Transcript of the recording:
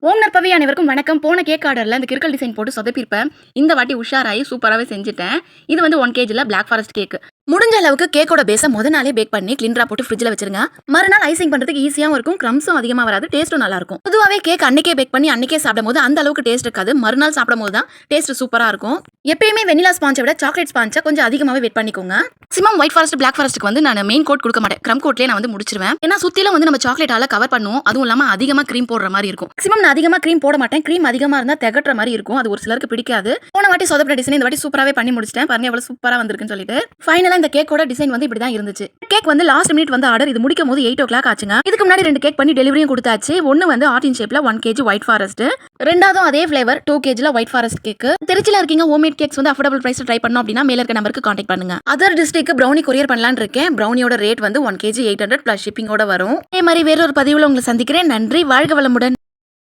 ஓம் நற்பவி அனைவருக்கும் வணக்கம். போன கேக் ஆர்டரில் இந்த கிறுக்கல் டிசைன் போட்டு சொதப்பிருப்பேன். இந்த வாட்டி உஷாராயி சூப்பராகவே செஞ்சுட்டேன். இது வந்து 1 kg பிளாக் ஃபாரஸ்ட் கேக். முடிஞ்ச அளவுக்கு கேக்கோட பேஸை நாளே பேக் பண்ணி கிளின்ரா போட்டு ஃப்ரிட்ஜில் வச்சிருங்க. மறுநாள் ஐசிங் பண்ணுறதுக்கு ஈஸியாகவும் இருக்கும், க்ரம்ஸும் அதிகமாக வராது, டேஸ்ட்டும் நல்லா இருக்கும். பொதுவாகவே கேக் அன்னைக்கே பேக் பண்ணி அன்னைக்கே சாப்பிடும் போது அந்த அளவுக்கு டேஸ்ட் இருக்காது. மறுநாள் சாப்பிடும் போது தான் டேஸ்ட் சூப்பராக இருக்கும். எப்பயுமே வெனிலா ஸ்பான்ச்சை விட சாக்லேட் ஸ்பான்ச்சை கொஞ்சம் அதிகமாகவே வெயிட் பண்ணிக்கோங்க. மேக்ஸிமம் ஒயிட் ஃபாரஸ்ட் பிளாக் ஃபாரஸ்ட்டுக்கு வந்து நான் மெயின் கோட் கொடுக்க மாட்டேன். க்ரம் கோட்லேயே நான் வந்து முடிச்சிருவேன். ஏன்னா சுற்றிலும் வந்து நம்ம சாக்லேட்டால கவர் பண்ணுவோம். அதுவும் இல்லாமல் அதிகமாக க்ரீம் போடுற மாதிரி இருக்கும். மேக்ஸிமம் நான் அதிகமாக க்ரீம் போட மாட்டேன். க்ரீம் அதிகமாக இருந்தால் திகட்டுற மாதிரி இருக்கும். அது ஒரு சிலருக்கு பிடிக்காது. போன வாட்டி சொதப்பட டிசைன் இந்த வாட்டி சூப்பராகவே பண்ணி முடிச்சிட்டேன். பாருங்க எவ்வளவு சூப்பராக வந்திருக்குன்னு சொல்லிட்டு. ஃபைனலாக இந்த கேக்கோட டிசைன் வந்து இப்படி தான் இருந்துச்சு. கேக் வந்து லாஸ்ட் மினிட் வந்து ஆர்டர். இது முடிக்கும் போது 8 o'clock ஆச்சுங்க. இதுக்கு முன்னாடி 2 கேக் பண்ணி டெலிவரியும் கொடுத்தாச்சு. ஒன்னு வந்து ஆர்டின் ஷேப்ல 1 kg ஒயிட் ஃபாரஸ்ட், ரெண்டாவதும் அதே flavour 2 kg white forest cake. திருச்சியில் இருக்கீங்க ஹோம்மேட் கேக்ஸ் வந்து அஃபோர்டபிள் பிரைஸ் ட்ரை பண்ணணும் அப்படின்னா மேல இருக்க நம்பருக்கு கான்டாக்ட் பண்ணுங்க. அதர் டிஸ்ட்ரிக்ட் ப்ரௌனி கொரியர் பண்ணலாம்னு இருக்கேன். ப்ரௌனியோட ரேட் வந்து 1 kg 800 பிளஸ் ஷிப்பிங்கோட வரும். இதே மாதிரி வேறொரு பதிவுல உங்களை சந்திக்கிறேன். நன்றி, வாழ்க வளமுடன்.